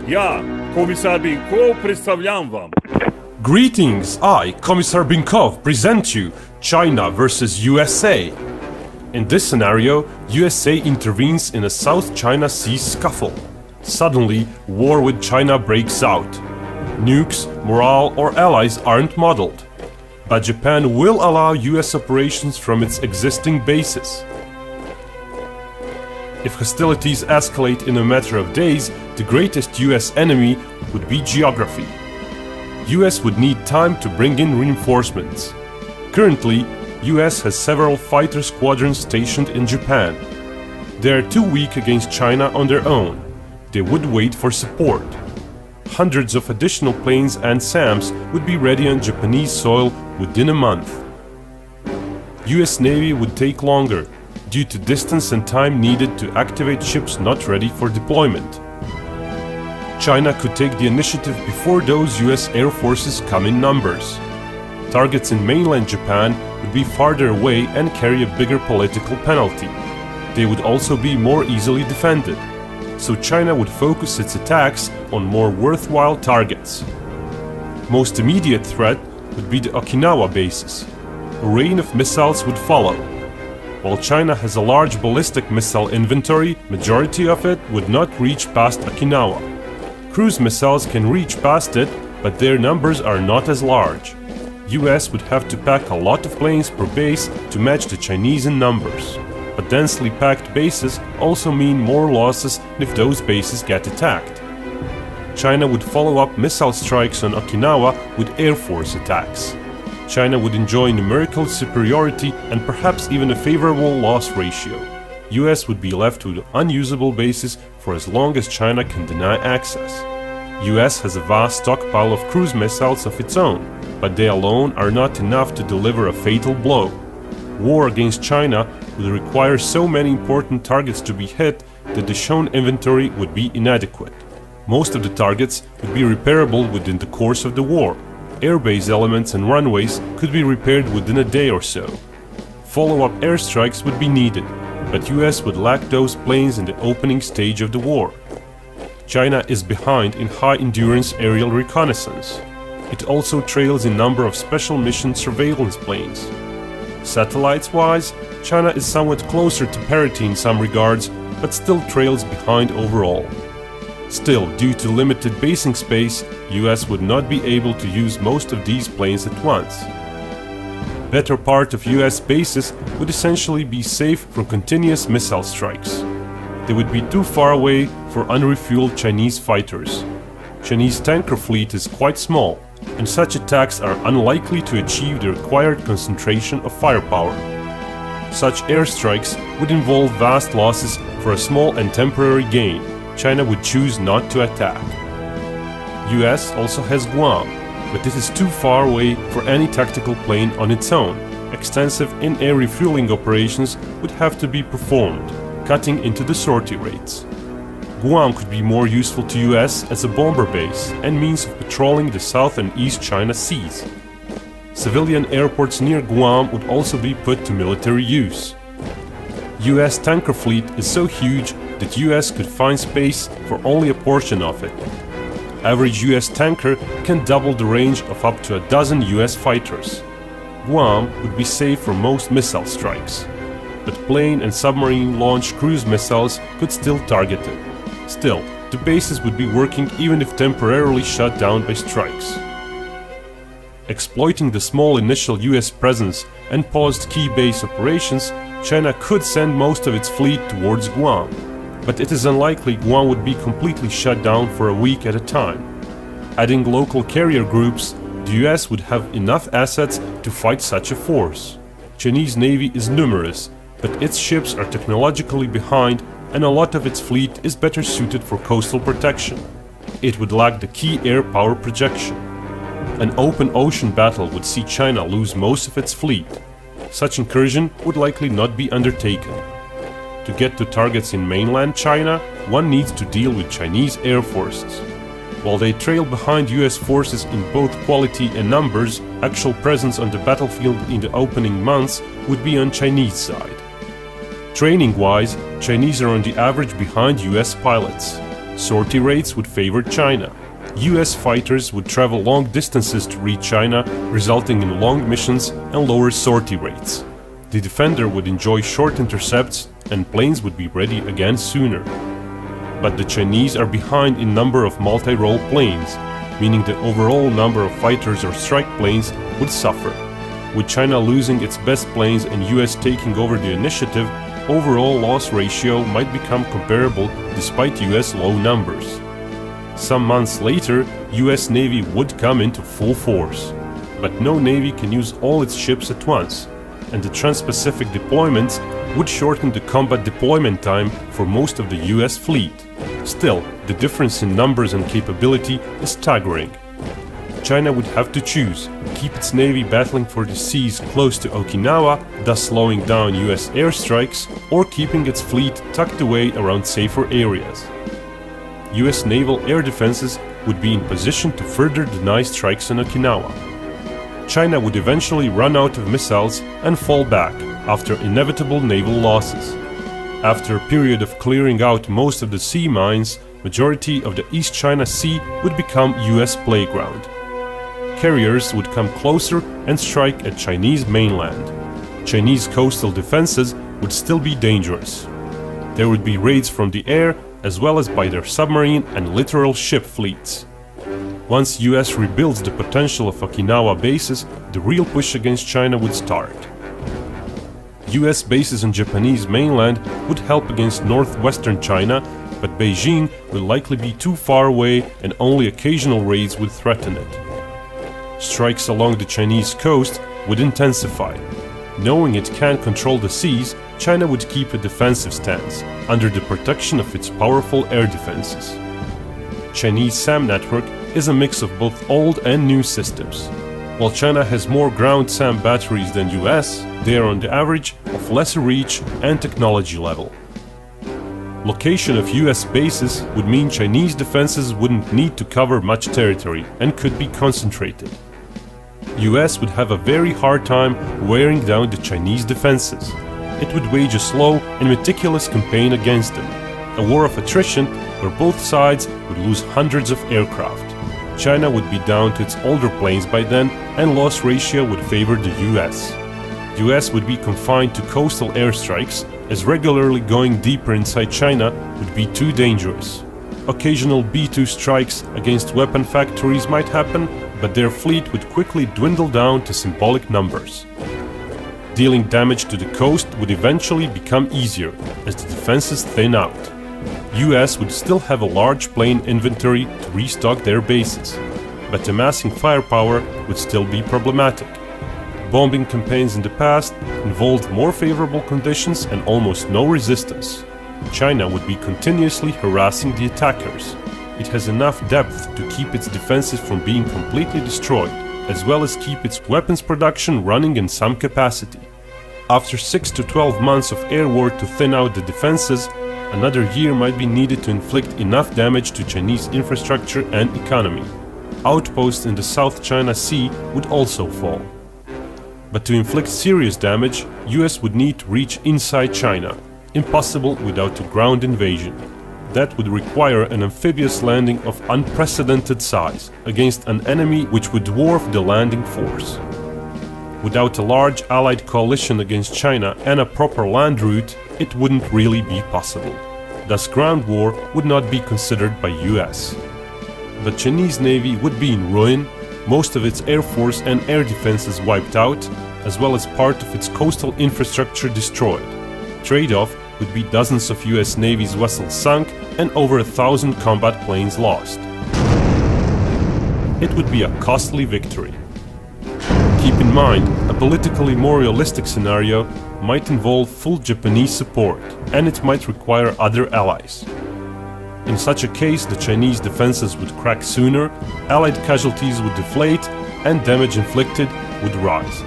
Ja, komisar Binkov, представлям вам. Greetings, I, Commissar Binkov, present you China versus USA. In this scenario, USA intervenes in a South China Sea scuffle. Suddenly, war with China breaks out. Nukes, morale, or allies aren't modeled. But Japan will allow US operations from its existing bases. If hostilities escalate in a matter of days, the greatest US enemy would be geography. US would need time to bring in reinforcements. Currently, US has several fighter squadrons stationed in Japan. They are too weak against China on their own. They would wait for support. Hundreds of additional planes and SAMs would be ready on Japanese soil within a month. US Navy would take longer, due to distance and time needed to activate ships not ready for deployment. China could take the initiative before those US air forces come in numbers. Targets in mainland Japan would be farther away and carry a bigger political penalty. They would also be more easily defended. So China would focus its attacks on more worthwhile targets. Most immediate threat would be the Okinawa bases. A rain of missiles would follow. While China has a large ballistic missile inventory, majority of it would not reach past Okinawa. Cruise missiles can reach past it, but their numbers are not as large. US would have to pack a lot of planes per base to match the Chinese in numbers. But densely packed bases also mean more losses if those bases get attacked. China would follow up missile strikes on Okinawa with air force attacks. China would enjoy numerical superiority and perhaps even a favorable loss ratio. US would be left with unusable bases for as long as China can deny access. US has a vast stockpile of cruise missiles of its own, but they alone are not enough to deliver a fatal blow. War against China would require so many important targets to be hit that the shown inventory would be inadequate. Most of the targets would be repairable within the course of the war. Airbase elements and runways could be repaired within a day or so. Follow-up airstrikes would be needed, but US would lack those planes in the opening stage of the war. China is behind in high-endurance aerial reconnaissance. It also trails in number of special mission surveillance planes. Satellites-wise, China is somewhat closer to parity in some regards, but still trails behind overall. Still, due to limited basing space, US would not be able to use most of these planes at once. Better part of US bases would essentially be safe from continuous missile strikes. They would be too far away for unrefueled Chinese fighters. Chinese tanker fleet is quite small, and such attacks are unlikely to achieve the required concentration of firepower. Such airstrikes would involve vast losses for a small and temporary gain. China would choose not to attack. US also has Guam, but it is too far away for any tactical plane on its own. Extensive in-air refueling operations would have to be performed, cutting into the sortie rates. Guam could be more useful to US as a bomber base and means of patrolling the South and East China Seas. Civilian airports near Guam would also be put to military use. US tanker fleet is so huge that US could find space for only a portion of it. Average US tanker can double the range of up to a dozen US fighters. Guam would be safe from most missile strikes, but plane and submarine-launched cruise missiles could still target it. Still, the bases would be working even if temporarily shut down by strikes. Exploiting the small initial US presence and paused key base operations, China could send most of its fleet towards Guam, but it is unlikely Guam would be completely shut down for a week at a time. Adding local carrier groups, the US would have enough assets to fight such a force. Chinese Navy is numerous, but its ships are technologically behind and a lot of its fleet is better suited for coastal protection. It would lack the key air power projection. An open ocean battle would see China lose most of its fleet. Such incursion would likely not be undertaken. To get to targets in mainland China, one needs to deal with Chinese air forces. While they trail behind US forces in both quality and numbers, actual presence on the battlefield in the opening months would be on Chinese side. Training-wise, Chinese are on the average behind US pilots. sortie rates would favor China. US fighters would travel long distances to reach China, resulting in long missions and lower sortie rates. The defender would enjoy short intercepts and planes would be ready again sooner. But the Chinese are behind in number of multi-role planes, meaning the overall number of fighters or strike planes would suffer. With China losing its best planes and US taking over the initiative, overall loss ratio might become comparable despite US low numbers. Some months later, US Navy would come into full force. But no navy can use all its ships at once, and the Trans-Pacific deployments would shorten the combat deployment time for most of the US fleet. Still, the difference in numbers and capability is staggering. China would have to choose: keep its navy battling for the seas close to Okinawa, thus slowing down US airstrikes, or keeping its fleet tucked away around safer areas. US naval air defenses would be in position to further deny strikes on Okinawa. China would eventually run out of missiles and fall back after inevitable naval losses. After a period of clearing out most of the sea mines, majority of the East China Sea would become US playground. Carriers would come closer and strike at Chinese mainland. Chinese coastal defenses would still be dangerous. There would be raids from the air as well as by their submarine and littoral ship fleets. Once US rebuilds the potential of Okinawa bases, the real push against China would start. US bases on Japanese mainland would help against northwestern China, but Beijing would likely be too far away and only occasional raids would threaten it. Strikes along the Chinese coast would intensify. Knowing it can't control the seas, China would keep a defensive stance, under the protection of its powerful air defenses. Chinese SAM network is a mix of both old and new systems. While China has more ground SAM batteries than US, they are on the average of lesser reach and technology level. Location of US bases would mean Chinese defenses wouldn't need to cover much territory and could be concentrated. US would have a very hard time wearing down the Chinese defenses. It would wage a slow and meticulous campaign against them, a war of attrition where both sides would lose hundreds of aircraft. China would be down to its older planes by then, and loss ratio would favor the US. US would be confined to coastal airstrikes, as regularly going deeper inside China would be too dangerous. Occasional B-2 strikes against weapon factories might happen, but their fleet would quickly dwindle down to symbolic numbers. Dealing damage to the coast would eventually become easier as the defenses thin out. US would still have a large plane inventory to restock their bases, but amassing firepower would still be problematic. Bombing campaigns in the past involved more favorable conditions and almost no resistance. China would be continuously harassing the attackers. It has enough depth to keep its defenses from being completely destroyed, as well as keep its weapons production running in some capacity. After 6 to 12 months of air war to thin out the defenses, another year might be needed to inflict enough damage to Chinese infrastructure and economy. Outposts in the South China Sea would also fall. But to inflict serious damage, US would need to reach inside China, impossible without a ground invasion. That would require an amphibious landing of unprecedented size against an enemy which would dwarf the landing force. Without a large allied coalition against China and a proper land route, it wouldn't really be possible. Thus ground war would not be considered by US. The Chinese Navy would be in ruin, most of its air force and air defenses wiped out, as well as part of its coastal infrastructure destroyed. Trade-off would be dozens of US Navy's vessels sunk and over 1,000 combat planes lost. It would be a costly victory. Keep in mind, a politically more realistic scenario might involve full Japanese support, and it might require other allies. In such a case, the Chinese defenses would crack sooner, allied casualties would deflate, and damage inflicted would rise.